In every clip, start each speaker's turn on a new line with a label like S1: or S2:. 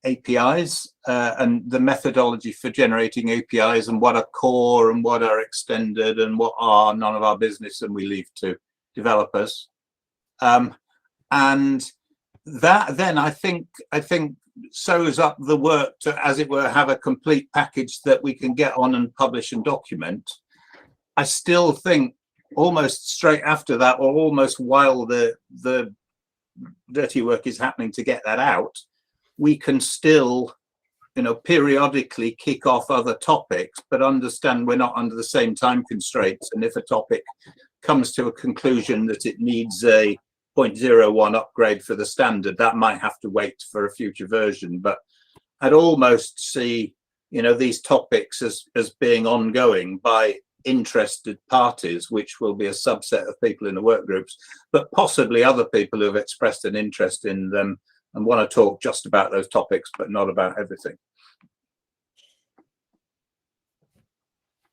S1: APIs and the methodology for generating APIs and what are core and what are extended and what are none of our business and we leave to developers. And that then I think sews up the work to, as it were, have a complete package that we can get on and publish and document. I still think almost straight after that, or almost while the dirty work is happening to get that out, we can still, periodically kick off other topics, but understand we're not under the same time constraints. And if a topic comes to a conclusion that it needs a 0.01 upgrade for the standard, that might have to wait for a future version. But I'd almost see, these topics as being ongoing by interested parties, which will be a subset of people in the work groups, but possibly other people who have expressed an interest in them and want to talk just about those topics, but not about everything.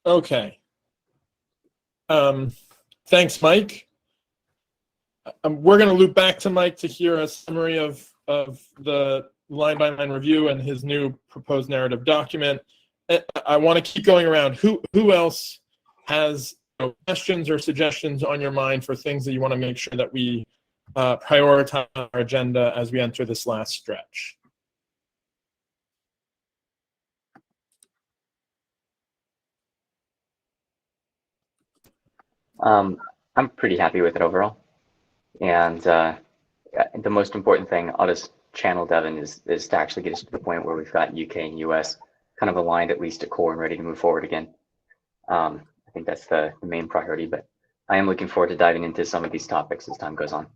S2: Okay. Thanks, Mike. We're going to loop back to Mike to hear a summary of the line-by-line review and his new proposed narrative document. I want to keep going around. Who else has questions or suggestions on your mind for things that you want to make sure that we prioritize our agenda as we enter this last stretch?
S3: I'm pretty happy with it overall. And the most important thing, I'll just channel Devin, is to actually get us to the point where we've got UK and US kind of aligned at least at core and ready to move forward again. I think that's the main priority, but I am looking forward to diving into some of these topics as time goes on.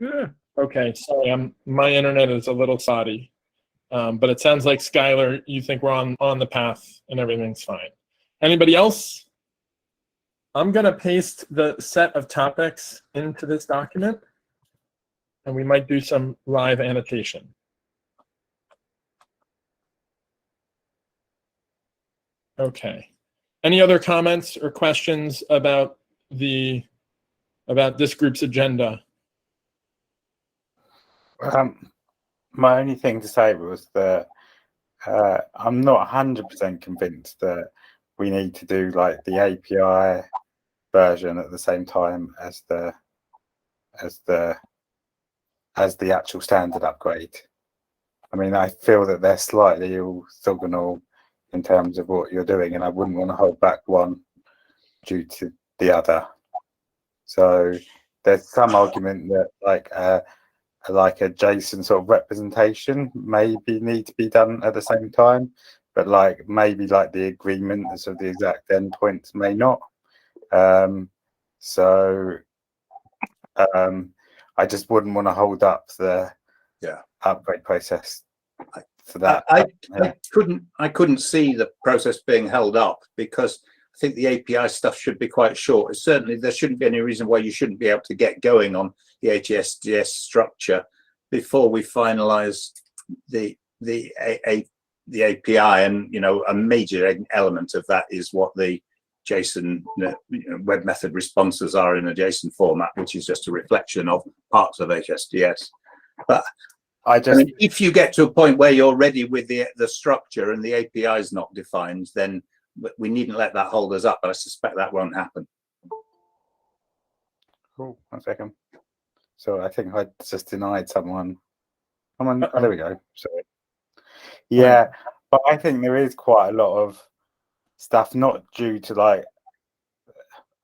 S2: Yeah. Okay, sorry, my internet is a little spotty, but it sounds like Skylar, you think we're on the path and everything's fine. Anybody else? I'm gonna paste the set of topics into this document, and we might do some live annotation. Okay. Any other comments or questions about this group's agenda?
S4: My only thing to say was that I'm not 100% convinced that we need to do like the API version at the same time as the actual standard upgrade. I mean, I feel that they're slightly orthogonal in terms of what you're doing, and I wouldn't want to hold back one due to the other. So there's some argument that like a JSON sort of representation maybe need to be done at the same time, but like maybe like the agreements of the exact endpoints may not. I just wouldn't want to hold up the upgrade process for that.
S1: I couldn't see the process being held up, because I think the API stuff should be quite short. Certainly, there shouldn't be any reason why you shouldn't be able to get going on the HSDS structure before we finalize the API. And a major element of that is what the JSON web method responses are in a JSON format, which is just a reflection of parts of HSDS. But I mean, if you get to a point where you're ready with the structure and the API is not defined, then we needn't let that hold us up. But I suspect that won't happen.
S4: Cool. 1 second. So I think I just denied someone. Oh, there we go. Sorry. Yeah, but I think there is quite a lot of stuff not due to like.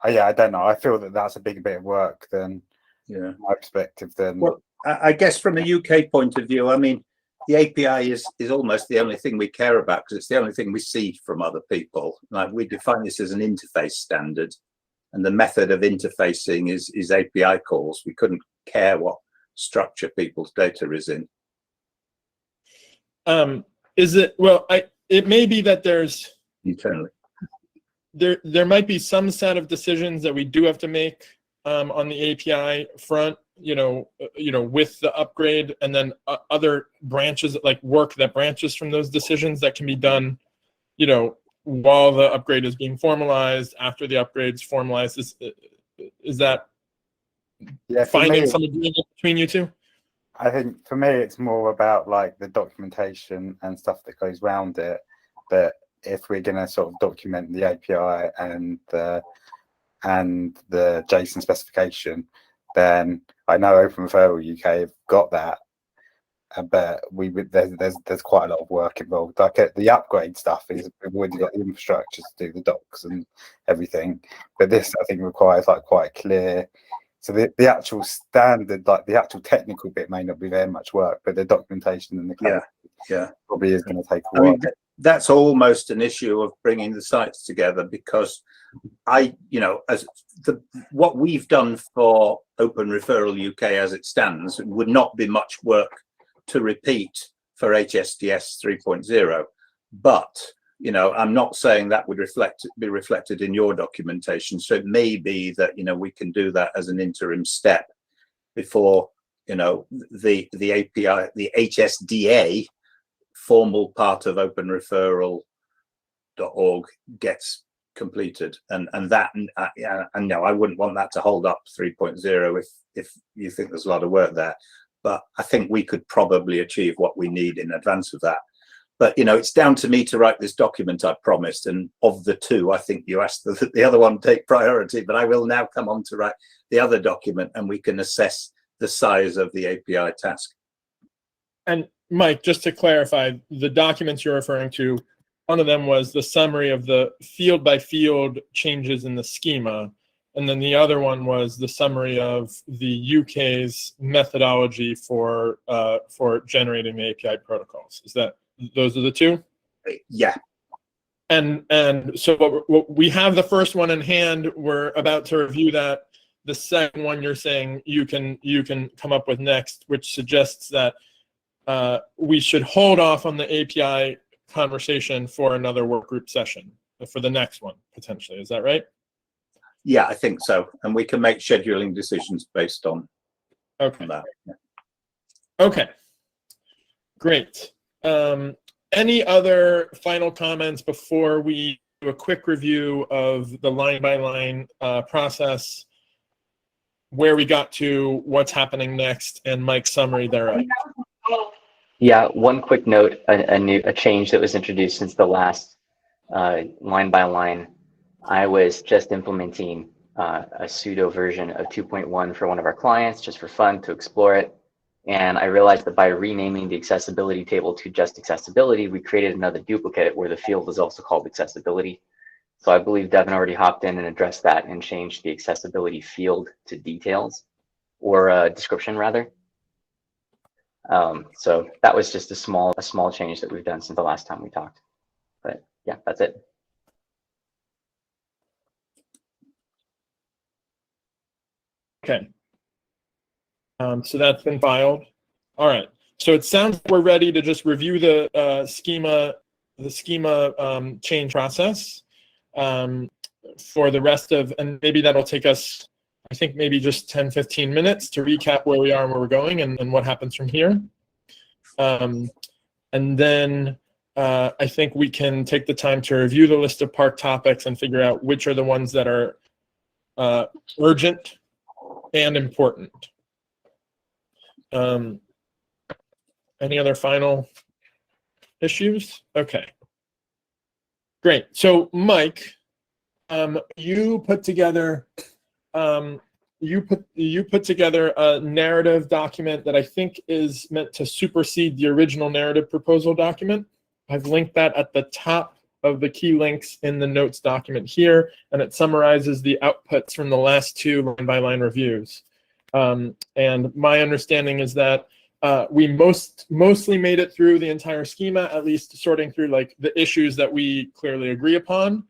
S4: I don't know. I feel that that's a big bit of work than my perspective. Then.
S1: Well, I guess from a UK point of view, I mean, the API is almost the only thing we care about, because it's the only thing we see from other people. Like, we define this as an interface standard, and the method of interfacing is API calls. We couldn't care what structure people's data is in.
S2: Is it? Well, it may be that there's
S1: internally.
S2: There might be some set of decisions that we do have to make on the API front, with the upgrade, and then other branches, like work that branches from those decisions that can be done, you know, while the upgrade is being formalized, after the upgrade's formalized, is that
S4: Yeah, for
S2: finding
S4: me,
S2: some agreement between you two?
S4: I think for me, it's more about like the documentation and stuff that goes around it. That if we're going to sort of document the API and the JSON specification, then I know Open Referral UK have got that, but there's quite a lot of work involved. Like the upgrade stuff is we've already got the infrastructure to do the docs and everything, but this I think requires like quite clear. So the actual standard, like the actual technical bit, may not be very much work, but the documentation and the code probably is going to take a while.
S1: I mean, that's almost an issue of bringing the sites together, because what we've done for Open Referral UK as it stands would not be much work to repeat for HSDS 3.0. But, I'm not saying that would be reflected in your documentation. So it may be that, we can do that as an interim step before, the API, the HSDA formal part of openreferral.org gets completed, and no, I wouldn't want that to hold up 3.0 if you think there's a lot of work there, but I think we could probably achieve what we need in advance of that. But it's down to me to write this document I promised, and of the two, I think you asked the other one take priority, but I will now come on to write the other document, and we can assess the size of the API task.
S2: And Mike, just to clarify, the documents you're referring to, one of them was the summary of the field by field changes in the schema. And then the other one was the summary of the UK's methodology for generating the API protocols. Those are the two?
S1: Yeah.
S2: And so we have the first one in hand. We're about to review that. The second one you're saying you can come up with next, which suggests that we should hold off on the API conversation for another work group session for the next one, potentially. Is that right?
S1: Yeah, I think so. And we can make scheduling decisions based on that. Yeah.
S2: Okay, great. Any other final comments before we do a quick review of the line-by-line process, where we got to, what's happening next, and Mike's summary thereof?
S3: Yeah, one quick note, a change that was introduced since the last line by line. I was just implementing a pseudo version of 2.1 for one of our clients, just for fun, to explore it. And I realized that by renaming the accessibility table to just accessibility, we created another duplicate where the field was also called accessibility. So I believe Devin already hopped in and addressed that and changed the accessibility field to details, or description rather. So that was just a small change that we've done since the last time we talked. But yeah, that's it.
S2: Okay. So that's been filed. All right. So it sounds like we're ready to just review the schema change process for the rest of, and maybe that'll take us, I think, maybe just 10, 15 minutes to recap where we are and where we're going and what happens from here. And then I think we can take the time to review the list of park topics and figure out which are the ones that are urgent and important. Any other final issues? Okay. Great. So Mike, you put together a narrative document that I think is meant to supersede the original narrative proposal document. I've linked that at the top of the key links in the notes document here, and it summarizes the outputs from the last two line-by-line reviews. And my understanding is that we mostly made it through the entire schema, at least sorting through like the issues that we clearly agree upon.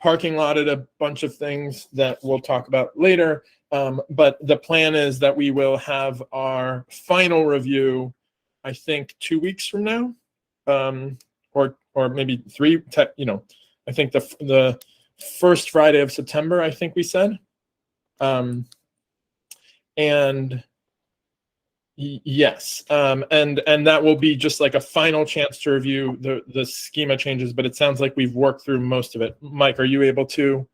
S2: Parking lotted a bunch of things that we'll talk about later, but the plan is that we will have our final review, I think, 2 weeks from now, or maybe three. I think the first Friday of September, I think we said, and Yes, and that will be just like a final chance to review the schema changes, but it sounds like we've worked through most of it. Mike, are you able to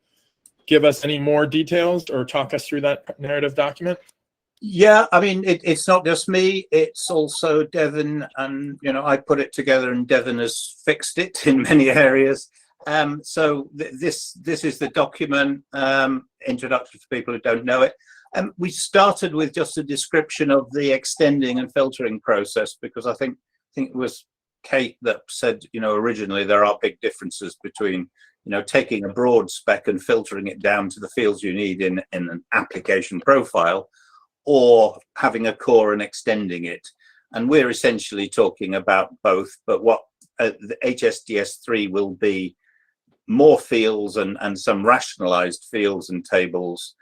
S2: give us any more details or talk us through that narrative document?
S1: Yeah, I mean, it's not just me, it's also Devin, and I put it together and Devin has fixed it in many areas. So this is the document, introduction for people who don't know it. We started with just a description of the extending and filtering process, because I think it was Kate that said, originally there are big differences between, taking a broad spec and filtering it down to the fields you need in an application profile, or having a core and extending it. And we're essentially talking about both, but what the HSDS 3 will be more fields and some rationalized fields and tables,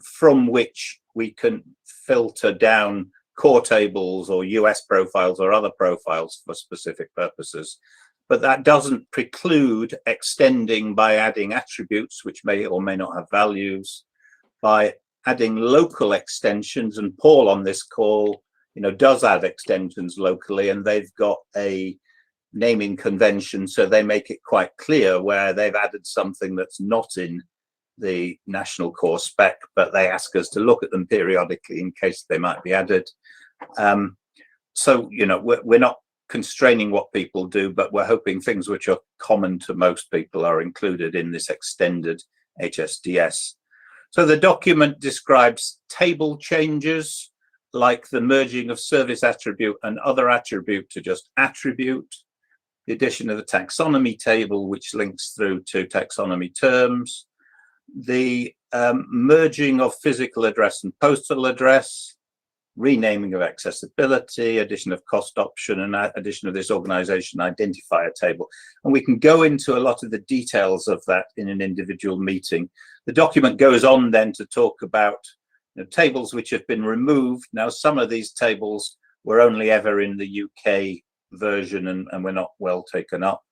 S1: from which we can filter down core tables or US profiles or other profiles for specific purposes. But that doesn't preclude extending by adding attributes, which may or may not have values, by adding local extensions. And Paul on this call, does add extensions locally, and they've got a naming convention, so they make it quite clear where they've added something that's not in the national core spec, but they ask us to look at them periodically in case they might be added. So, we're not constraining what people do, but we're hoping things which are common to most people are included in this extended HSDS. So the document describes table changes, like the merging of service attribute and other attribute to just attribute, the addition of the taxonomy table, which links through to taxonomy terms, the merging of physical address and postal address, renaming of accessibility, addition of cost option, and addition of this organization identifier table. And we can go into a lot of the details of that in an individual meeting. The document goes on then to talk about tables which have been removed. Now, some of these tables were only ever in the UK version and were not well taken up.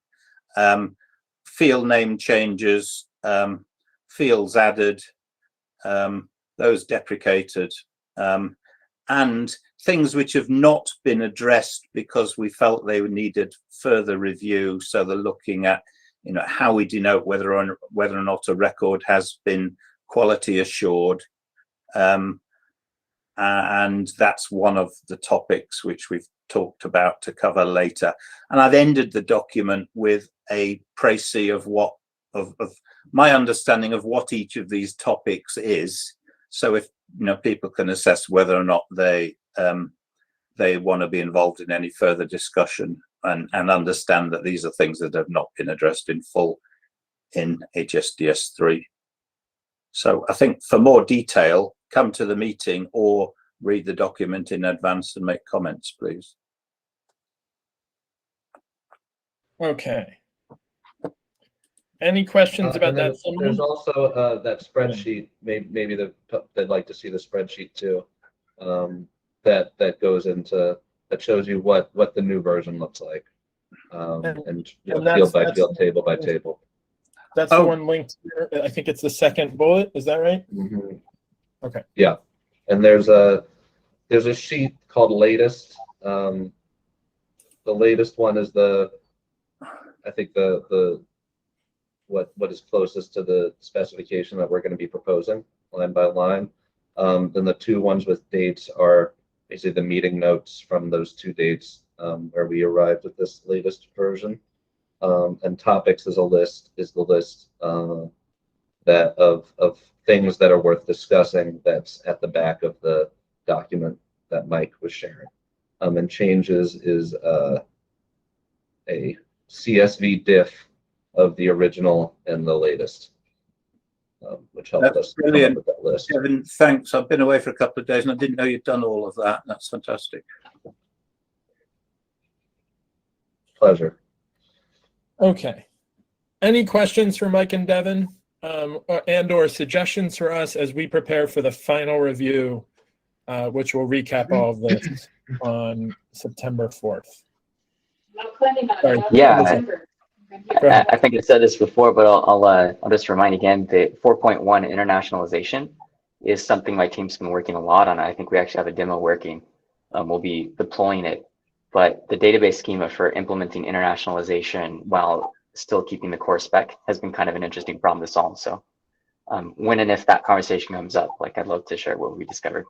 S1: Field name changes, fields added, those deprecated, and things which have not been addressed because we felt they needed further review. So they're looking at how we denote whether or not a record has been quality assured, and that's one of the topics which we've talked about to cover later. And I've ended the document with a précis of my understanding of what each of these topics is. So if people can assess whether or not they want to be involved in any further discussion and understand that these are things that have not been addressed in full in HSDS 3. So I think for more detail, come to the meeting or read the document in advance and make comments, please.
S2: Okay. Any questions about that?
S5: There's also that spreadsheet. Maybe they'd like to see the spreadsheet too. That goes into, that shows you what the new version looks like, and field by field, table by table.
S2: That's the one linked here. I think it's the second bullet. Is that right?
S5: Mm-hmm.
S2: Okay.
S5: Yeah, and there's a sheet called latest. The latest one is I think the what is closest to the specification that we're going to be proposing line by line. Then the two ones with dates are basically the meeting notes from those two dates where we arrived at this latest version. And topics is the list that of things that are worth discussing that's at the back of the document that Mike was sharing. And changes is a CSV diff of the original and the latest, which helped us come up with that list.
S1: Kevin, thanks. I've been away for a couple of days and I didn't know you'd done all of that. That's fantastic.
S5: Pleasure.
S2: Okay. Any questions for Mike and Devin, and/or suggestions for us as we prepare for the final review, which will recap all of this on September 4th? Sorry.
S3: Yeah. I think I said this before, but I'll just remind again, the 4.1 internationalization is something my team's been working a lot on. I think we actually have a demo working we'll be deploying it. But the database schema for implementing internationalization while still keeping the core spec has been kind of an interesting problem to solve. So when and if that conversation comes up, like I'd love to share what we discovered.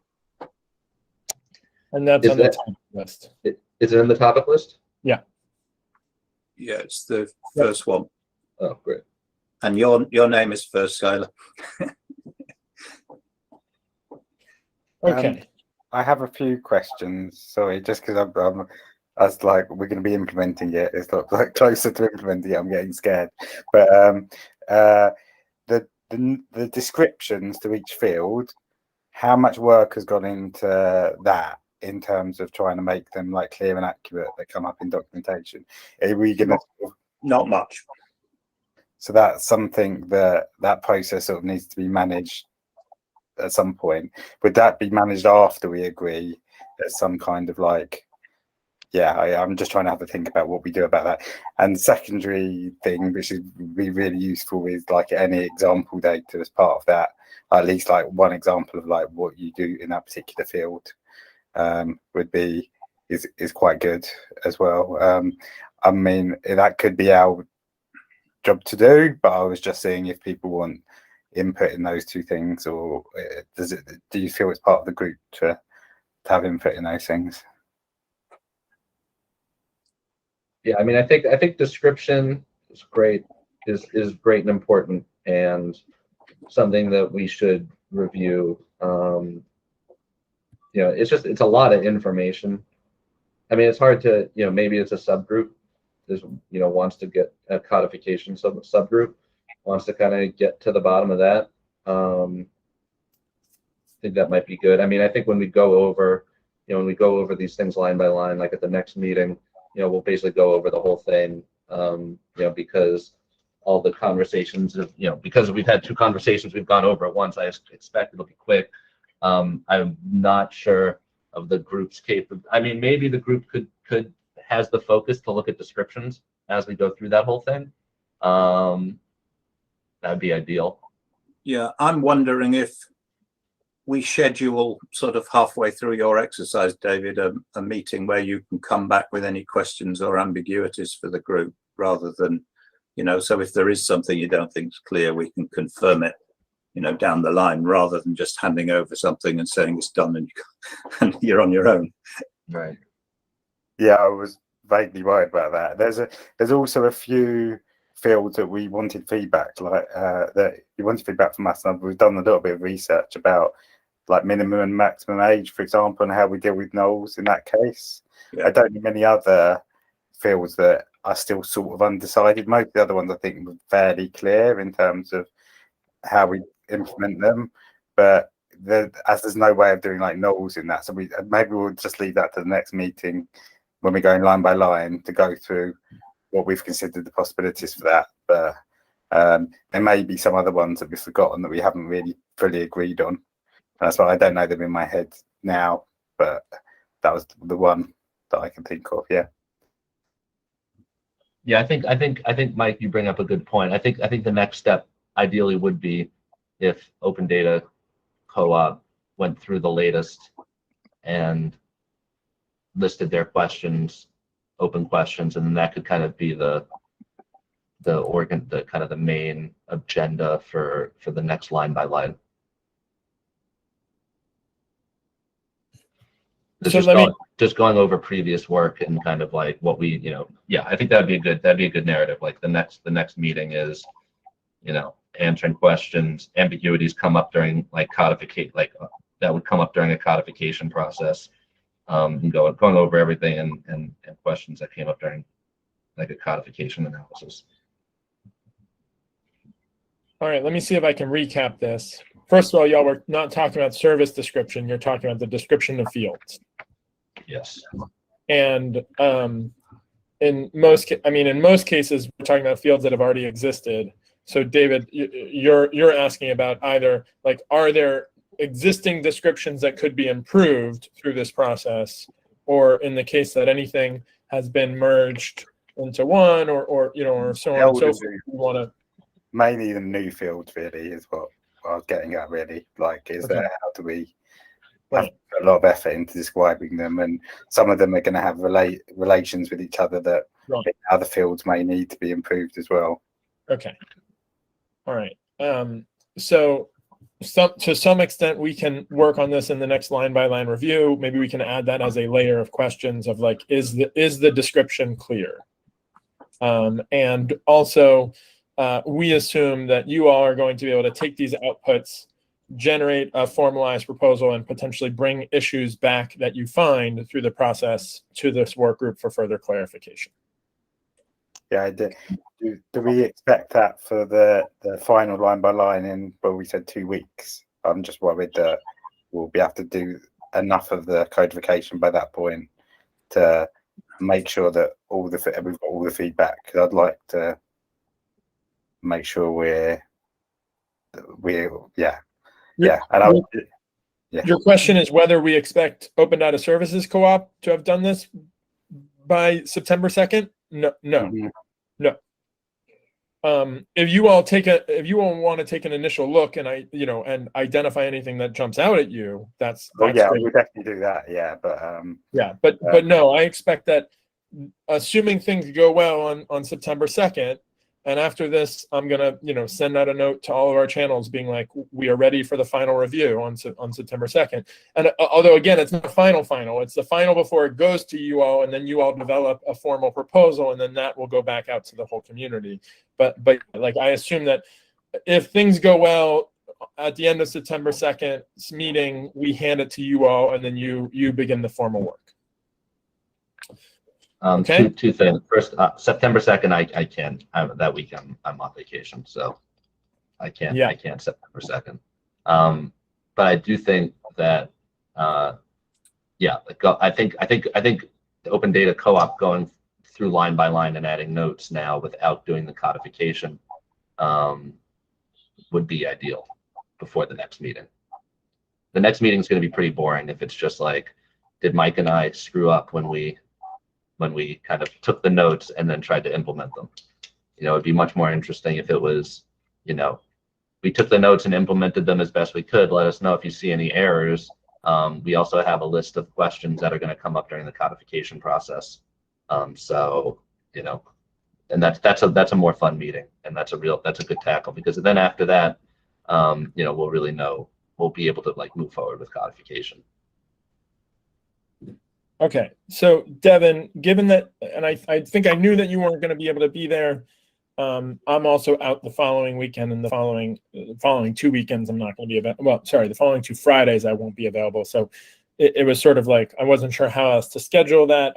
S2: And that's
S5: Is
S2: on the
S5: that-
S2: top list.
S5: Is it in the topic list?
S1: Yeah, it's the first one.
S5: Oh, great.
S1: And your name is first, Skylar.
S2: Okay.
S4: I have a few questions. Sorry, just because I'm as like we're going to be implementing it. It's not like closer to implementing it. I'm getting scared. But the descriptions to each field, how much work has gone into that in terms of trying to make them like clear and accurate that come up in documentation? Are we going to?
S1: Not much.
S4: So that's something that process sort of needs to be managed at some point. Would that be managed after we agree? There's some kind of like, yeah, I'm just trying to have a think about what we do about that. And secondary thing, which would be really useful, is like any example data as part of that. At least like one example of like what you do in that particular field would be is quite good as well. I mean, that could be our job to do, but I was just seeing if people want input in those two things, or do you feel it's part of the group to have input in those things?
S5: Yeah, I mean, I think description is great, is great and important, and something that we should review. It's a lot of information. I mean, it's hard to, maybe it's a subgroup. There's, wants to get a codification subgroup, wants to kind of get to the bottom of that. I think that might be good. I mean, I think when we go over, these things line by line, like at the next meeting, we'll basically go over the whole thing, because all the conversations of, because we've had two conversations, we've gone over it once. I expect it'll be quick. I'm not sure of the group's capability. I mean, maybe the group has the focus to look at descriptions as we go through that whole thing. That'd be ideal.
S1: Yeah, I'm wondering if we schedule sort of halfway through your exercise, David, a meeting where you can come back with any questions or ambiguities for the group, rather than, so if there is something you don't think is clear, we can confirm it, down the line, rather than just handing over something and saying it's done and you're on your own.
S5: Right.
S4: Yeah, I was vaguely worried about that. There's also a few fields that we wanted feedback, like that you wanted feedback from us, and we've done a little bit of research about like minimum and maximum age, for example, and how we deal with nulls in that case.
S1: Yeah.
S4: I don't know many other fields that are still sort of undecided. Most of the other ones I think were fairly clear in terms of how we implement them, but as there's no way of doing like nulls in that, so maybe we'll just leave that to the next meeting when we're going line by line to go through what we've considered the possibilities for that. But there may be some other ones that we've forgotten that we haven't really fully agreed on. That's why I don't know them in my head now, but that was the one that I can think of. Yeah.
S5: Yeah, I think Mike, you bring up a good point. I think the next step ideally would be if Open Data Co-op went through the latest and listed their questions, open questions, and then that could kind of be the kind of the main agenda for the next line by line. Just going over previous work and kind of like what we, yeah, I think that'd be a good narrative. Like the next meeting is, answering questions, ambiguities come up during like codification, that would come up during a codification process. And going over everything and questions that came up during like a codification analysis.
S2: All right, let me see if I can recap this. First of all, y'all were not talking about service description. You're talking about the description of fields.
S5: Yes.
S2: And in most cases, we're talking about fields that have already existed. So David, you're asking about either like, are there existing descriptions that could be improved through this process, or in the case that anything has been merged into one, or so on and so forth, you want to.
S4: Mainly the new fields really is what I was getting at really. Like, is there, how do we
S2: Right.
S4: put a lot of effort into describing them, and some of them are going to have relations with each other that
S2: Right.
S4: in other fields may need to be improved as well.
S2: Okay. All right. So to some extent, we can work on this in the next line by line review. Maybe we can add that as a layer of questions of like, is the description clear? And also, we assume that you all are going to be able to take these outputs, generate a formalized proposal, and potentially bring issues back that you find through the process to this work group for further clarification.
S4: Yeah, do we expect that for the final line by line in, well, we said 2 weeks? I'm just worried that we'll be able to do enough of the codification by that point to make sure that we've got all the feedback. 'Cause I'd like to make sure we're yeah. And
S2: Your question is whether we expect Open Data Services Co-op to have done this by September 2nd? No.
S4: Mhm.
S2: If you all want to take an initial look and and identify anything that jumps out at you, that's
S4: yeah,
S2: great.
S4: we'll definitely do that. Yeah,
S2: but no, I expect that, assuming things go well on September 2nd, and after this, I'm gonna send out a note to all of our channels being like, we are ready for the final review on September 2nd. And although again, it's not final, it's the final before it goes to you all, and then you all develop a formal proposal, and then that will go back out to the whole community. But like, I assume that if things go well at the end of September 2nd's meeting, we hand it to you all, and then you begin the formal work. Okay.
S5: Two things. First, September 2nd, I can. That week I'm on vacation, so I can't.
S2: Yeah.
S5: I can't September 2nd. But I do think that, yeah, I think the Open Data Co-op going through line by line and adding notes now without doing the codification would be ideal before the next meeting. The next meeting is going to be pretty boring if it's just like, did Mike and I screw up when we kind of took the notes and then tried to implement them? It'd be much more interesting if it was, we took the notes and implemented them as best we could. Let us know if you see any errors. We also have a list of questions that are going to come up during the codification process. So, and that's a more fun meeting, and that's a good tackle, because then after that, we'll really know, we'll be able to like move forward with codification.
S2: Okay, so Devin, given that, and I think I knew that you weren't going to be able to be there. I'm also out the following weekend, and the following 2 weekends I'm not going to be available. Well, sorry, the following 2 Fridays I won't be available. So it was sort of like I wasn't sure how else to schedule that.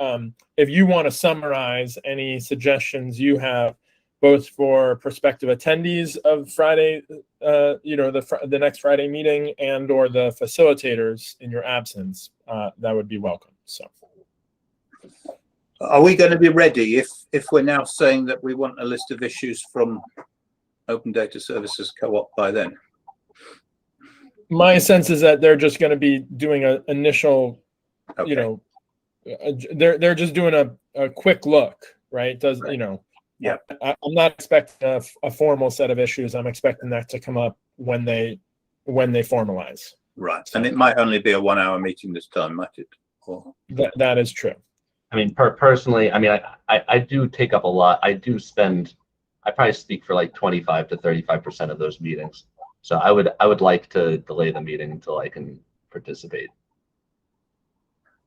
S2: If you want to summarize any suggestions you have, both for prospective attendees of Friday, the next Friday meeting, and or the facilitators in your absence, that would be welcome. So,
S1: are we going to be ready if we're now saying that we want a list of issues from Open Data Services Co-op by then?
S2: My sense is that they're just going to be doing an initial,
S1: Okay.
S2: They're just doing a quick look, right?
S1: Yeah.
S2: I'm not expecting a formal set of issues. I'm expecting that to come up when they formalize.
S1: Right, and it might only be a 1-hour meeting this time, might it?
S2: That is true.
S5: I mean, personally, I mean, I do take up a lot. I probably speak for like 25 to 35% of those meetings. So I would like to delay the meeting until I can participate.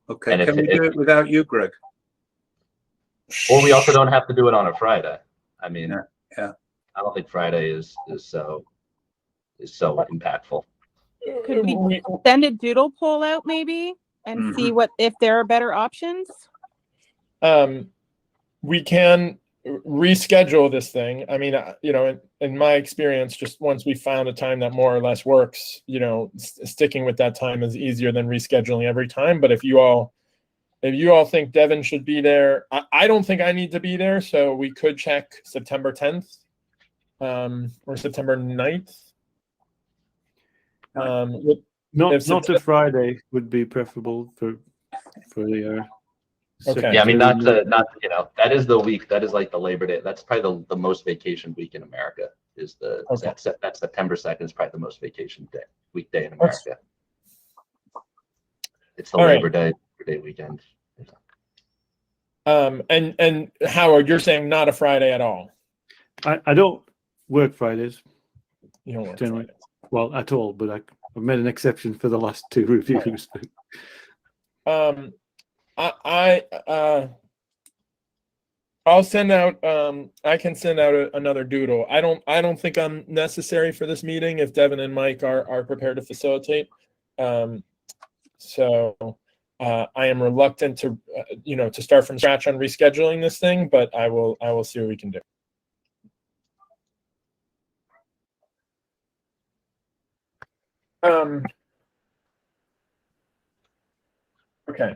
S1: Okay, can we do it without you, Greg?
S5: Or we also don't have to do it on a Friday. I mean,
S1: yeah. I
S5: don't think Friday is so impactful.
S6: Could we send a doodle poll out maybe and see if there are better options?
S2: We can reschedule this thing. I mean, in my experience, just once we found a time that more or less works, sticking with that time is easier than rescheduling every time. But if you all think Devin should be there, I don't think I need to be there, so we could check September 10th or September 9th.
S7: Not a Friday would be preferable for the.
S2: Okay.
S5: Yeah, I mean, not that is the week. That is like the Labor Day. That's probably the most vacation week in America. That's September 2nd is probably the most vacation weekday in America. it's the
S2: All right.
S5: Labor Day weekend.
S2: And Howard, you're saying not a Friday at all.
S7: I don't work Fridays
S2: You don't work
S7: generally.
S2: Fridays.
S7: Well, at all, but I've made an exception for the last 2 reviews.
S2: I'll send out. I can send out another doodle. I don't think I'm necessary for this meeting if Devin and Mike are prepared to facilitate. So I am reluctant to to start from scratch on rescheduling this thing, but I will see what we can do. Okay.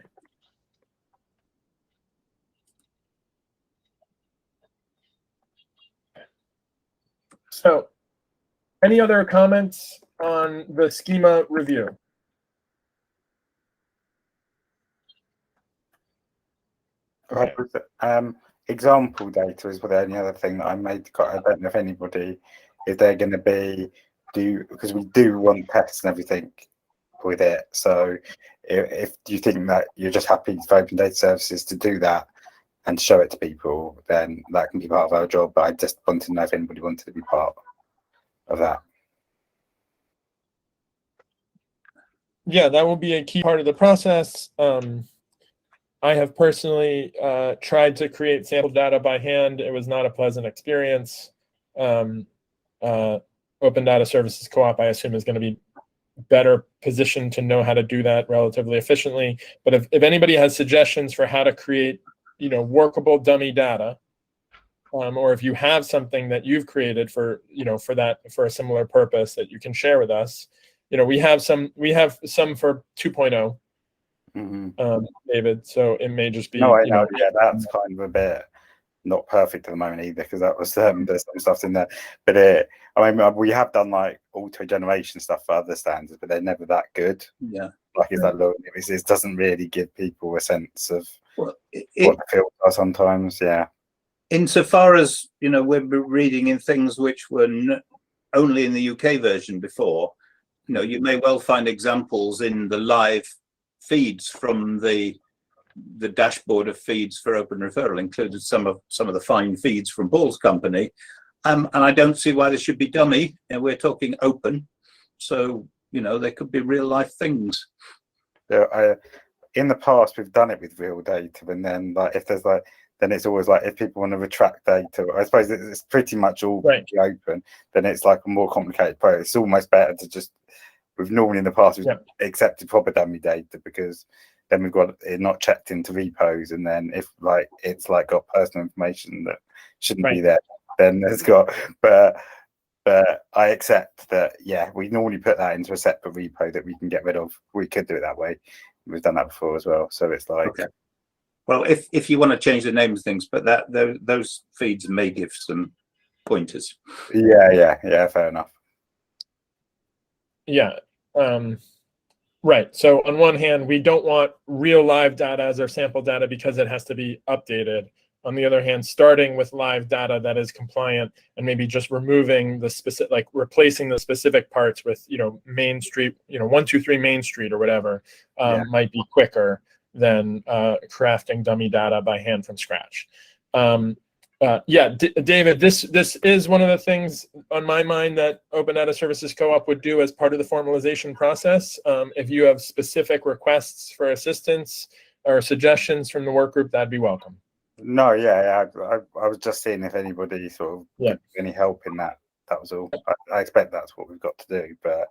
S2: So, any other comments on the schema review? Okay.
S4: Example data is the only other thing that I made. I don't know if anybody, if they're going to because we do want tests and everything with it. So if you think that you're just happy for Open Data Services to do that and show it to people, then that can be part of our job. But I just wanted to know if anybody wanted to be part of that.
S2: Yeah, that will be a key part of the process. I have personally tried to create sample data by hand. It was not a pleasant experience. Open Data Services Co-op, I assume, is going to be better positioned to know how to do that relatively efficiently. But if anybody has suggestions for how to create, workable dummy data, or if you have something that you've created for a similar purpose that you can share with us, we have some for 2.0. David, so it may just be
S4: that's kind of a bit not perfect at the moment either, because that was there's some stuff in there, but we have done like auto generation stuff for other standards, but they're never that good. It doesn't really give people a sense of what the fields are sometimes.
S1: Insofar as we're reading in things which were only in the UK version before, you may well find examples in the live feeds from the dashboard of feeds for Open Referral, included some of the fine feeds from Paul's company, and I don't see why they should be dummy. And we're talking open, so they could be real life things.
S4: In the past, we've done it with real data, and then if there's then it's always if people want to retract data, I suppose it's pretty much all open. Then it's like a more complicated process. It's almost better to just. We've normally in the past accepted proper dummy data, because then we've got it not checked into repos, and then if it's got personal information that shouldn't be there, then there's got. But I accept that. We normally put that into a separate repo that we can get rid of. We could do it that way. We've done that before as well. So it's okay.
S1: Well, if you want to change the names of things, but those feeds may give some pointers.
S4: Yeah, fair enough.
S2: Yeah. Right. So on one hand, we don't want real live data as our sample data because it has to be updated. On the other hand, starting with live data that is compliant and maybe just removing the specific, replacing the specific parts with, Main Street, 123 Main Street or whatever, might be quicker than crafting dummy data by hand from scratch. David, this is one of the things on my mind that Open Data Services Co-op would do as part of the formalization process. If you have specific requests for assistance or suggestions from the work group, that'd be welcome.
S4: No, I was just seeing if anybody sort of gives any help in that. That was all. I expect that's what we've got to do, but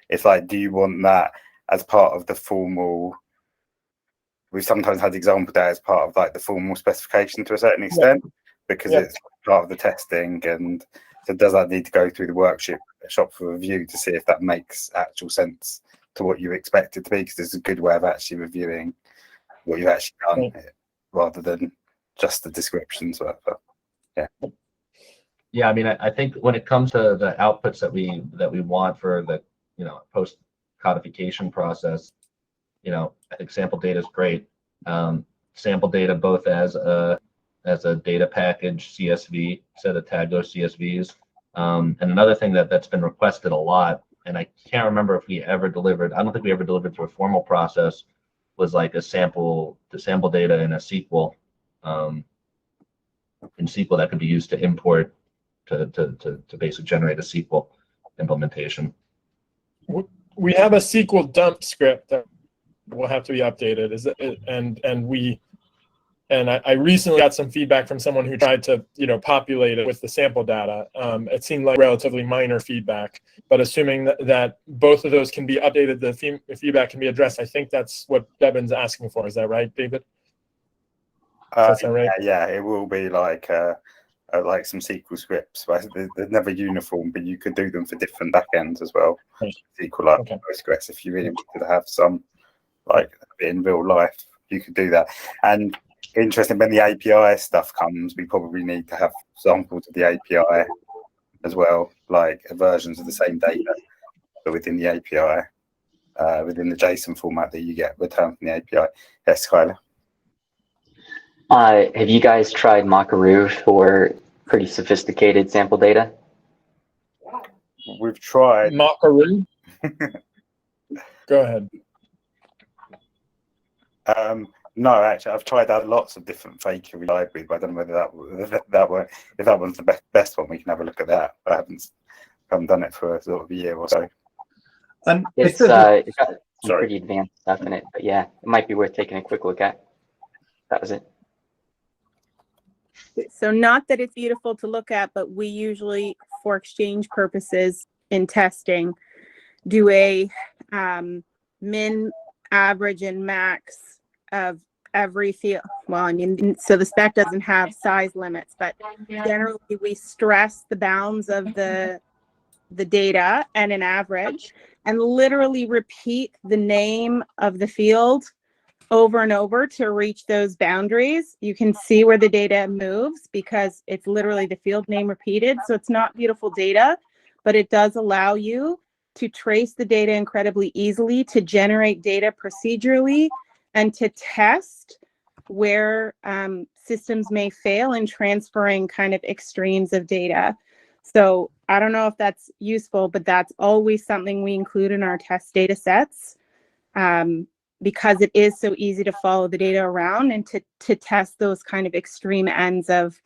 S4: it's do you want that as part of the formal? We've sometimes had example data as part of the formal specification to a certain extent, because it's part of the testing, and so does that need to go through the workshop for review to see if that makes actual sense to what you expect it to be? Because it's a good way of actually reviewing what you've actually done, rather than just the descriptions.
S5: I mean, I think when it comes to the outputs that we want for the post codification process, I think sample data is great. Sample data both as a data package CSV, set of Tago CSVs. And another thing that's been requested a lot and I can't remember if we ever delivered. I don't think we ever delivered through a formal process. Was like the sample data in a SQL, that could be used to import to basically generate a SQL implementation.
S2: We have a SQL dump script that will have to be updated. I recently got some feedback from someone who tried to, populate it with the sample data. It seemed like relatively minor feedback, but assuming that both of those can be updated, the feedback can be addressed. I think that's what Devin's asking for. Is that right, David? Does that sound right?
S4: Yeah, it will be like some SQL scripts. They're never uniform, but you could do them for different backends as well.
S2: Right.
S4: SQL like
S2: Okay.
S4: Postgres, if you really wanted to have some like in real life, you could do that. And interesting, when the API stuff comes, we probably need to have samples of the API as well, like versions of the same data, but within the API, within the JSON format that you get returned from the API. Yes, Skylar.
S3: Have you guys tried Mockaroo for pretty sophisticated sample data?
S4: We've tried.
S2: Mockaroo? Go ahead.
S4: No, actually, I've tried out lots of different fakery libraries, but I don't know whether if that one's the best one, we can have a look at that. I haven't done it for sort of a year or so.
S1: And
S3: It's got some pretty advanced stuff in it, but yeah, it might be worth taking a quick look at. That was it.
S6: So not that it's beautiful to look at, but we usually, for exchange purposes in testing, do a min, average, and max of every field. Well, I mean, so the spec doesn't have size limits, but generally we stress the bounds of the data and an average, and literally repeat the name of the field over and over to reach those boundaries. You can see where the data moves because it's literally the field name repeated. So it's not beautiful data, but it does allow you to trace the data incredibly easily, to generate data procedurally, and to test where systems may fail in transferring kind of extremes of data. So I don't know if that's useful, but that's always something we include in our test data sets. Because it is so easy to follow the data around and to test those kind of extreme ends of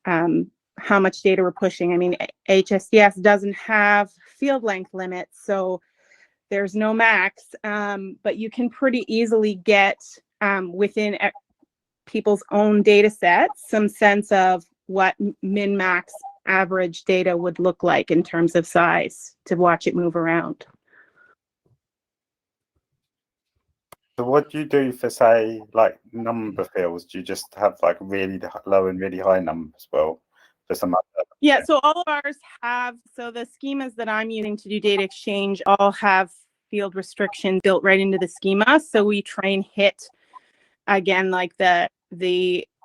S6: how much data we're pushing. I mean, HSDS doesn't have field length limits, so there's no max, but you can pretty easily get within people's own data sets some sense of what min-max average data would look like in terms of size to watch it move around.
S4: So what do you do for, say, like number fields? Do you just have like really low and really high numbers? Well, for some other.
S6: Yeah, so all of ours have, so the schemas that I'm using to do data exchange all have field restriction built right into the schema. So we try and hit, again, like the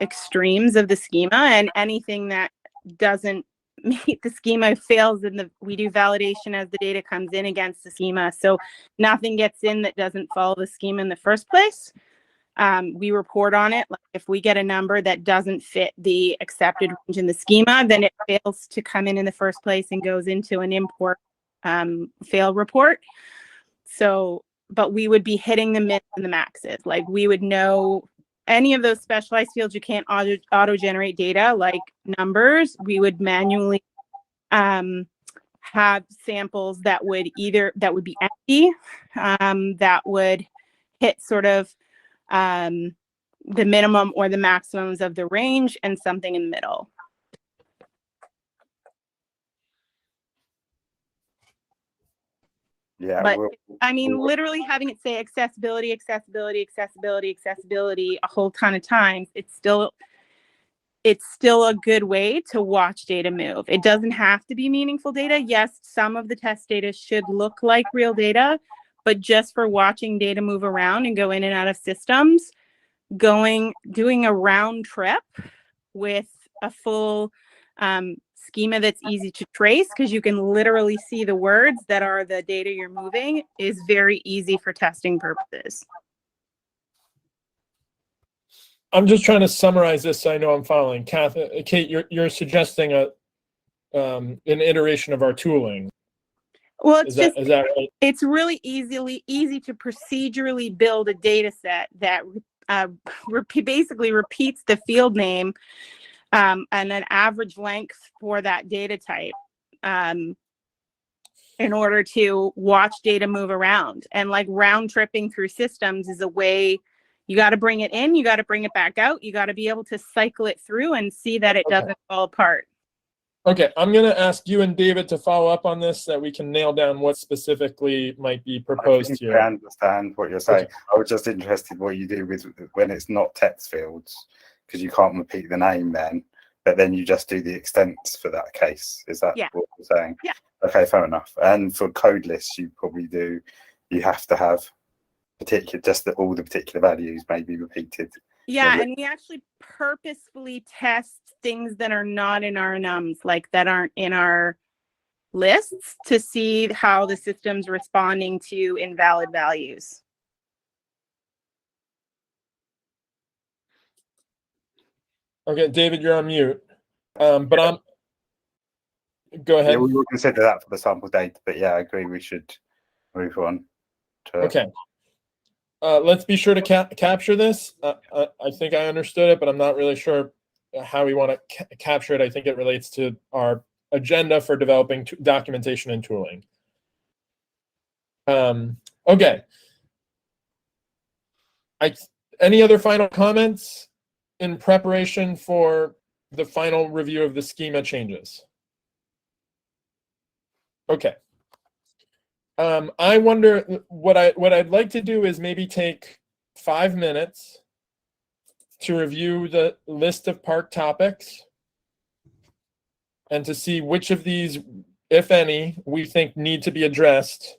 S6: extremes of the schema, and anything that doesn't meet the schema fails we do validation as the data comes in against the schema. So nothing gets in that doesn't follow the schema in the first place. We report on it. Like if we get a number that doesn't fit the accepted range in the schema, then it fails to come in the first place and goes into an import fail report. So, but we would be hitting the min and the maxes. Like we would know any of those specialized fields you can't auto generate data, like numbers. We would manually have samples that would be empty, that would hit sort of the minimum or the maximums of the range, and something in the middle.
S4: Yeah,
S6: but I mean, literally having it say accessibility a whole ton of times, it's still a good way to watch data move. It doesn't have to be meaningful data. Yes, some of the test data should look like real data, but just for watching data move around and go in and out of systems, doing a round trip with a full schema that's easy to trace, because you can literally see the words that are the data you're moving, is very easy for testing purposes.
S2: I'm just trying to summarize this so I know I'm following. Kate, you're suggesting an iteration of our tooling.
S6: Well, it's just,
S2: is that right?
S6: it's really easy to procedurally build a data set that basically repeats the field name and an average length for that data type in order to watch data move around. And like round tripping through systems is a way. You got to bring it in, you got to bring it back out, you got to be able to cycle it through and see that it doesn't fall apart.
S2: Okay, I'm going to ask you and David to follow up on this so that we can nail down what specifically might be proposed here.
S4: I understand what you're saying.
S2: Okay.
S4: I was just interested what you do with when it's not text fields, because you can't repeat the name then, but then you just do the extents for that case. Is that what you're saying?
S6: Yeah.
S4: Okay, fair enough. And for code lists, you probably do, you have to have just that all the particular values may be repeated.
S6: Yeah, and we actually purposefully test things that are not in our nums, like that aren't in our lists, to see how the system's responding to invalid values.
S2: Okay, David, you're on mute. But I'm. Go ahead.
S4: Yeah, we will consider that for the sample data, but yeah, I agree we should move on.
S2: Okay. Let's be sure to capture this. I think I understood it, but I'm not really sure how we want to capture it. I think it relates to our agenda for developing documentation and tooling. Okay. Any other final comments in preparation for the final review of the schema changes? Okay. I wonder what I'd like to do is maybe take 5 minutes to review the list of park topics and to see which of these, if any, we think need to be addressed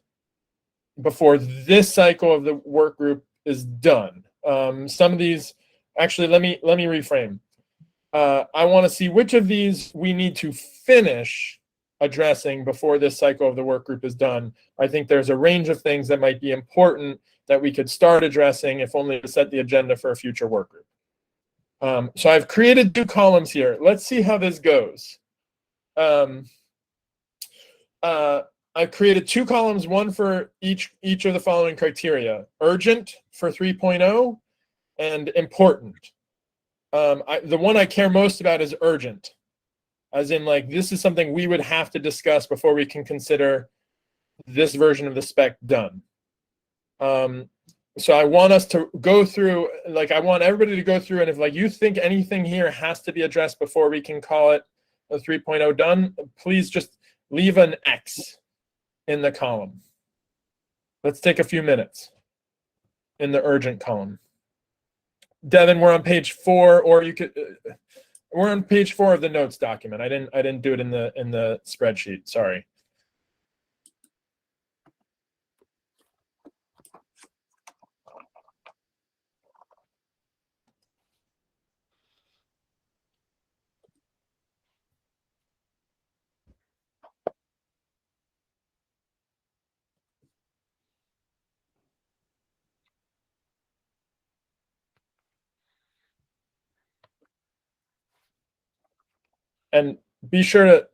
S2: before this cycle of the work group is done. Some of these, actually, let me reframe. I want to see which of these we need to finish addressing before this cycle of the work group is done. I think there's a range of things that might be important that we could start addressing, if only to set the agenda for a future work group. So I've created 2 columns here. Let's see how this goes. I've created 2 columns, one for each of the following criteria: urgent for 3.0 and important. The one I care most about is urgent, as in, like, this is something we would have to discuss before we can consider this version of the spec done. So I want us to go through, like, I want everybody to go through, and if, like, you think anything here has to be addressed before we can call it a 3.0 done, please just leave an X in the column. Let's take a few minutes in the urgent column. Devin, we're on page 4, or you could... we're on page 4 of the notes document. I didn't do it in the spreadsheet. Sorry. And be sure to,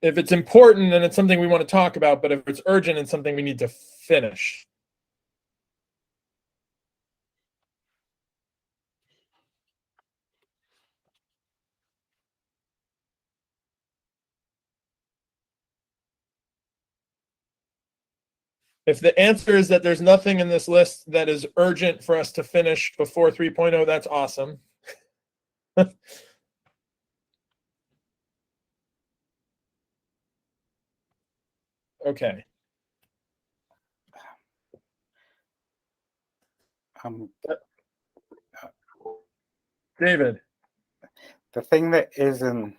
S2: if it's important and it's something we want to talk about, but if it's urgent and something we need to finish. If the answer is that there's nothing in this list that is urgent for us to finish before 3.0, that's awesome. Okay. David.
S4: The thing that isn't,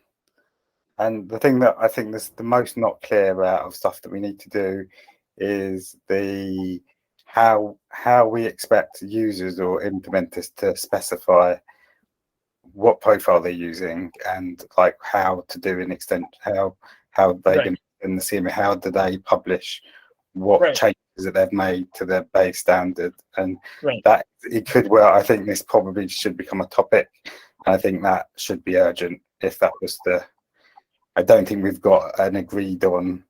S4: and the thing that I think is the most not clear out of stuff that we need to do, is the how we expect users or implementers to specify what profile they're using, and like how to do an extent, how they can in the CMA, how do they publish what changes that they've made to their base standard, and that it could, well, I think this probably should become a topic, and I think that should be urgent if that was the, I don't think we've got an agreed on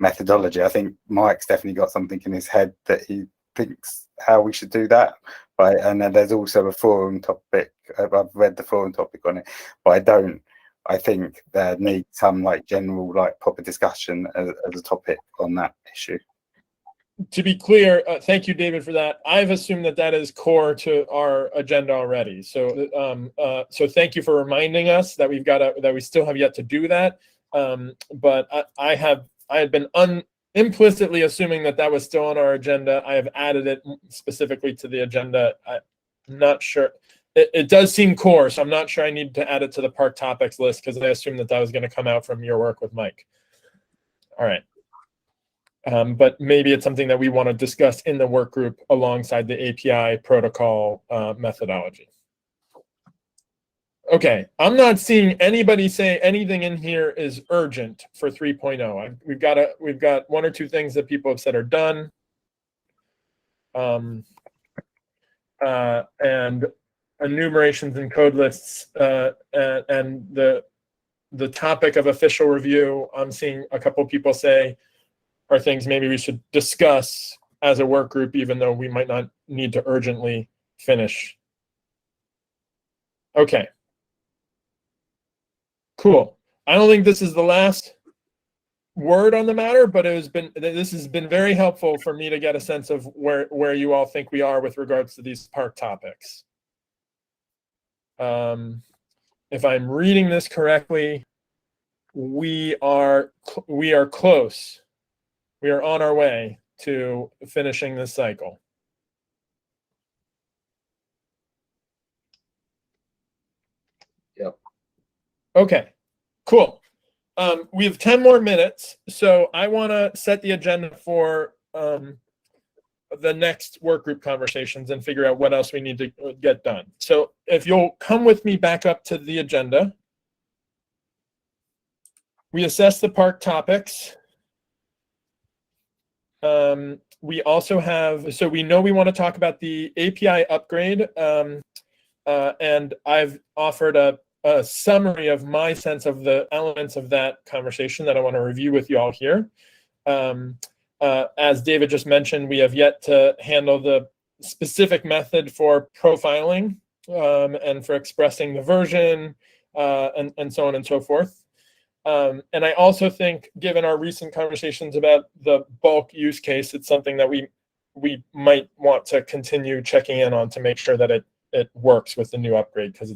S4: methodology. I think Mike's definitely got something in his head that he thinks how we should do that. Right, and then there's also a forum topic. I've read the forum topic on it, but I think there needs some like general, like proper discussion as a topic on that issue.
S2: To be clear, thank you, David, for that. I've assumed that is core to our agenda already. So, so thank you for reminding us that we still have yet to do that. But I had been implicitly assuming that was still on our agenda. I have added it specifically to the agenda. I'm not sure. It does seem core, so I'm not sure I need to add it to the park topics list because I assumed that was going to come out from your work with Mike. All right. But maybe it's something that we want to discuss in the work group alongside the API protocol methodology. Okay, I'm not seeing anybody say anything in here is urgent for 3.0. We've got one or two things that people have said are done. And enumerations and code lists and the topic of official review, I'm seeing a couple people say are things maybe we should discuss as a work group, even though we might not need to urgently finish. Okay. Cool. I don't think this is the last word on the matter, but this has been very helpful for me to get a sense of where you all think we are with regards to these park topics. If I'm reading this correctly, we are close. We are on our way to finishing this cycle.
S5: Yep.
S2: Okay, cool. We have 10 more minutes, so I want to set the agenda for the next work group conversations and figure out what else we need to get done. So if you'll come with me back up to the agenda, we assess the park topics. We also have, so we know we want to talk about the API upgrade, and I've offered a summary of my sense of the elements of that conversation that I want to review with you all here. As David just mentioned, we have yet to handle the specific method for profiling and for expressing the version and so on and so forth. And I also think, given our recent conversations about the bulk use case, it's something that we might want to continue checking in on to make sure that it works with the new upgrade, because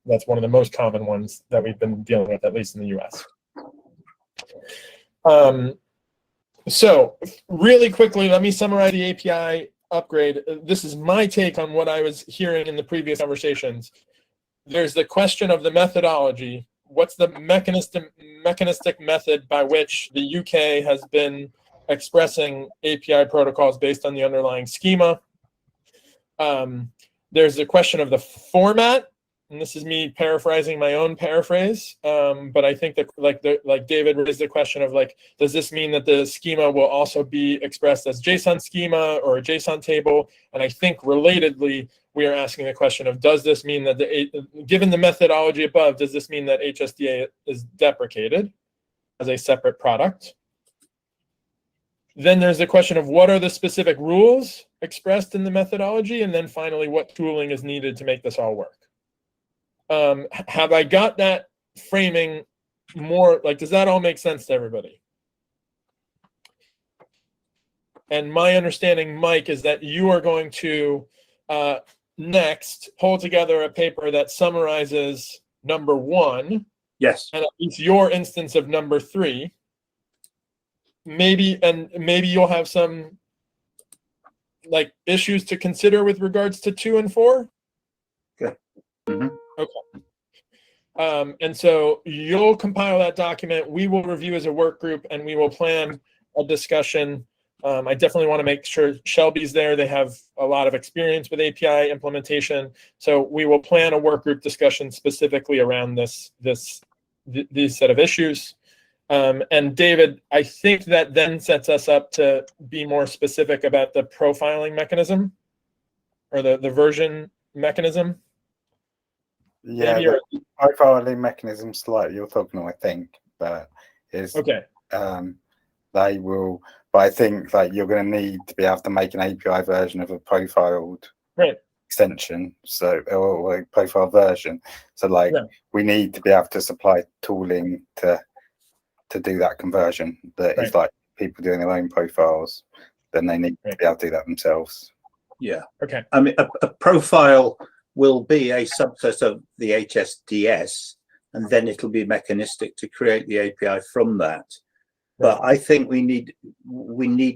S2: that's one of the most common ones that we've been dealing with, at least in the US. So really quickly, let me summarize the API upgrade. This is my take on what I was hearing in the previous conversations. There's the question of the methodology. What's the mechanistic method by which the UK has been expressing API protocols based on the underlying schema? There's the question of the format, and this is me paraphrasing my own paraphrase, but I think that like David raised the question of does this mean that the schema will also be expressed as JSON schema or a JSON table? And I think relatedly, we are asking the question of, does this mean that given the methodology above, does this mean that HSDS is deprecated as a separate product? Then there's the question of what are the specific rules expressed in the methodology? And then finally, what tooling is needed to make this all work? Have I got that framing more, does that all make sense to everybody? And my understanding, Mike, is that you are going to next pull together a paper that summarizes number 1.
S1: Yes.
S2: And at least your instance of number 3. Maybe you'll have some issues to consider with regards to 2 and 4.
S1: Okay. Mm-hmm.
S2: Okay. And so you'll compile that document. We will review as a work group, and we will plan a discussion. I definitely want to make sure Shelby's there. They have a lot of experience with API implementation. So we will plan a work group discussion specifically around these set of issues. And David, I think that then sets us up to be more specific about the profiling mechanism or the version mechanism.
S4: Yeah, the profiling mechanism slightly you're talking about, I think, but is
S2: okay.
S4: they will. But I think like you're going to need to be able to make an API version of a profiled
S2: Right.
S4: extension, so or a profile version. So like
S2: Yeah.
S4: we need to be able to supply tooling to do that conversion. That is like people doing their own profiles, then they need to be able to do that themselves.
S1: Yeah.
S2: Okay.
S1: I mean, a profile will be a subset of the HSDS, and then it'll be mechanistic to create the API from that. But I think we need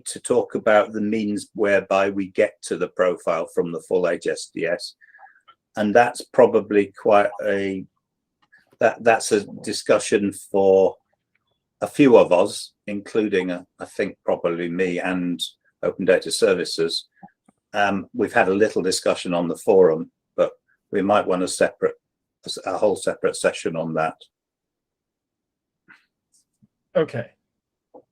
S1: to talk about the means whereby we get to the profile from the full HSDS, and that's probably quite that's a discussion for a few of us, including I think probably me and Open Data Services. We've had a little discussion on the forum, but we might want a whole separate session on that.
S2: Okay.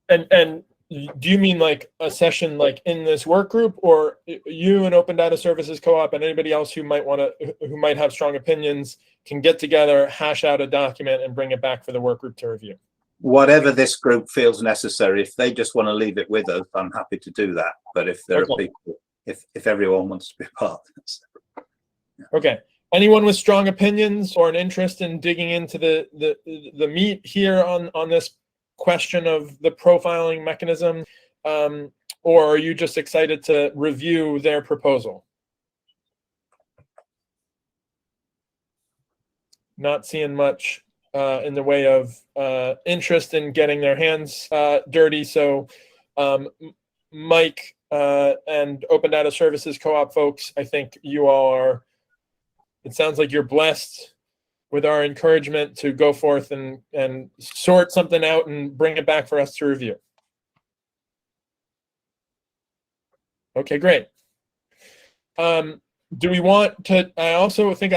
S2: And do you mean like a session like in this work group, or you and Open Data Services Co-op and anybody else who might have strong opinions can get together, hash out a document, and bring it back for the work group to review?
S1: Whatever this group feels necessary. If they just want to leave it with us, I'm happy to do that. But if there are people, if everyone wants to be a part,
S2: okay. Anyone with strong opinions or an interest in digging into the meat here on this question of the profiling mechanism, or are you just excited to review their proposal? Not seeing much in the way of interest in getting their hands dirty. So Mike and Open Data Services Co-op folks, I think you all are, it sounds like you're blessed with our encouragement to go forth and sort something out and bring it back for us to review. Okay, great. Do we want to, I also think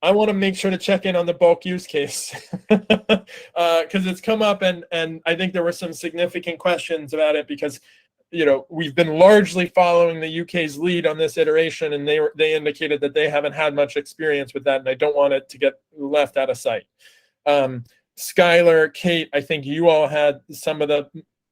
S2: I want to make sure to check in on the bulk use case because it's come up and I think there were some significant questions about it because, you know, we've been largely following the UK's lead on this iteration, and they indicated that they haven't had much experience with that, and I don't want it to get left out of sight. Skylar, Kate, I think you all had some of the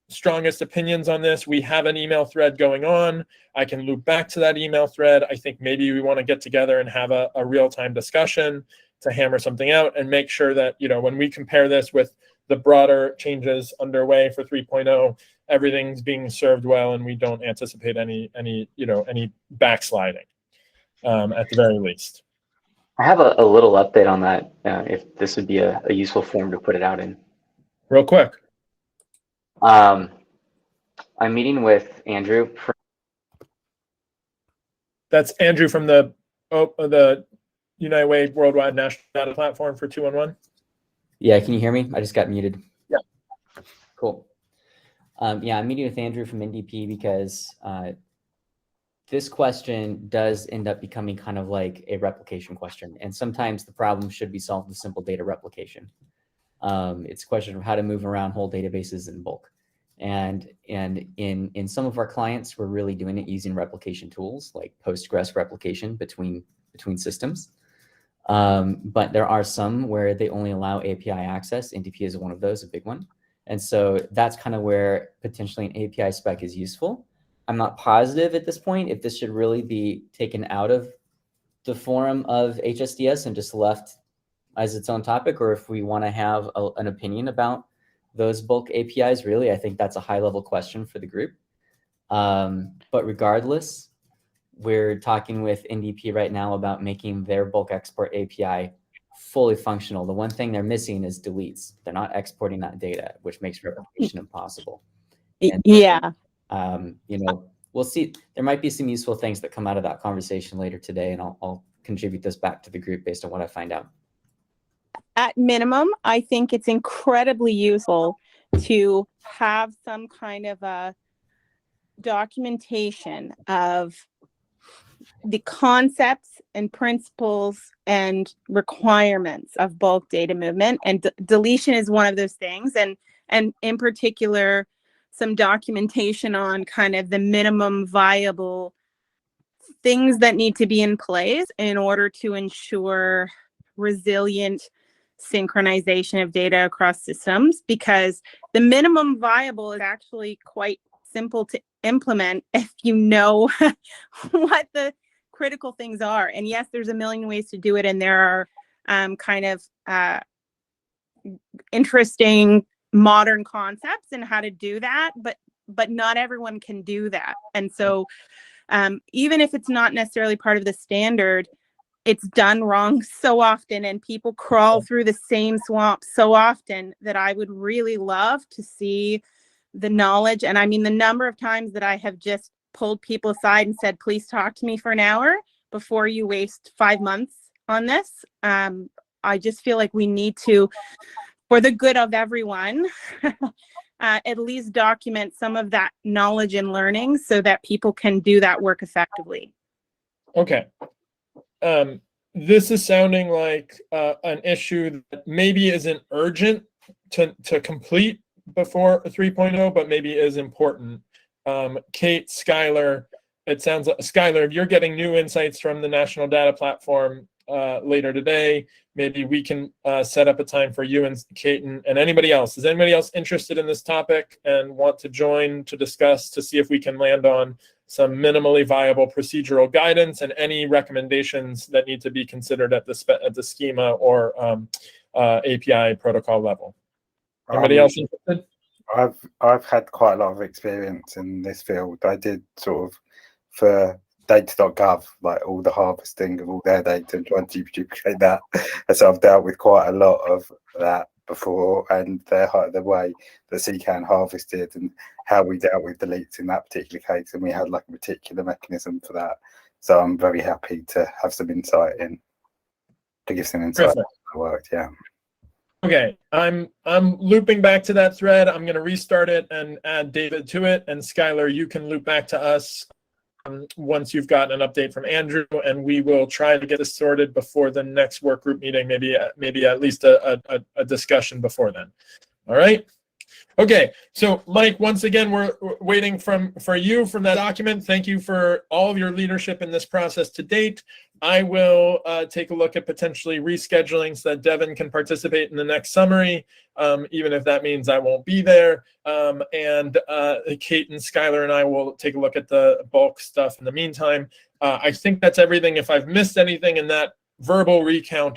S2: strongest opinions on this. We have an email thread going on. I can loop back to that email thread. I think maybe we want to get together and have a real-time discussion to hammer something out and make sure that, you know, when we compare this with the broader changes underway for 3.0, everything's being served well, and we don't anticipate any backsliding at the very least.
S3: I have a little update on that, if this would be a useful form to put it out in.
S2: Real quick.
S3: I'm meeting with Andrew.
S2: That's Andrew from the United Way Worldwide National Data Platform for 211.
S8: Yeah, can you hear me? I just got muted.
S2: Yeah.
S8: Cool. Yeah, I'm meeting with Andrew from NDP because this question does end up becoming kind of like a replication question. And sometimes the problem should be solved with simple data replication. It's a question of how to move around whole databases in bulk. And in some of our clients, we're really doing it using replication tools like Postgres replication between systems. But there are some where they only allow API access. NDP is one of those, a big one. And so that's kind of where potentially an API spec is useful. I'm not positive at this point if this should really be taken out of the forum of HSDS and just left as its own topic, or if we want to have an opinion about those bulk APIs. Really, I think that's a high-level question for the group. But regardless, we're talking with NDP right now about making their bulk export API fully functional. The one thing they're missing is deletes. They're not exporting that data, which makes replication impossible. And,
S6: yeah.
S8: You know, we'll see. There might be some useful things that come out of that conversation later today, and I'll contribute this back to the group based on what I find out.
S6: At minimum, I think it's incredibly useful to have some kind of a documentation of the concepts and principles and requirements of bulk data movement, and deletion is one of those things, and in particular some documentation on kind of the minimum viable things that need to be in place in order to ensure resilient synchronization of data across systems, because the minimum viable is actually quite simple to implement if you know what the critical things are. And yes, there's a million ways to do it, and there are kind of interesting modern concepts in how to do that, but not everyone can do that. And so even if it's not necessarily part of the standard, it's done wrong so often, and people crawl through the same swamp so often, that I would really love to see the knowledge. And I mean, the number of times that I have just pulled people aside and said, please talk to me for an hour before you waste 5 months on this. I just feel like we need to, for the good of everyone, at least document some of that knowledge and learning so that people can do that work effectively.
S2: Okay. This is sounding like an issue that maybe isn't urgent to complete before 3.0, but maybe is important. Kate, Skylar, it sounds like, Skylar, if you're getting new insights from the National Data Platform later today, maybe we can set up a time for you and Kate and anybody else. Is anybody else interested in this topic and want to join to discuss, to see if we can land on some minimally viable procedural guidance and any recommendations that need to be considered at the schema or API protocol level? Anybody else interested?
S4: I've had quite a lot of experience in this field. I did sort of for data.gov, like all the harvesting of all their data and trying to duplicate that. And so I've dealt with quite a lot of that before, and the way that CCAN harvested and how we dealt with deletes in that particular case, and we had like a particular mechanism for that. So I'm very happy to have some insight to give some insight on how it worked. Yeah.
S2: Okay, I'm looping back to that thread. I'm going to restart it and add David to it, and Skylar, you can loop back to us once you've gotten an update from Andrew, and we will try to get this sorted before the next work group meeting, maybe at least a discussion before then. All right. Okay, so Mike, once again, we're waiting for you from that document. Thank you for all of your leadership in this process to date. I will take a look at potentially rescheduling so that Devin can participate in the next summary, even if that means I won't be there. And Kate and Skylar and I will take a look at the bulk stuff in the meantime. I think that's everything. If I've missed anything in that verbal recount,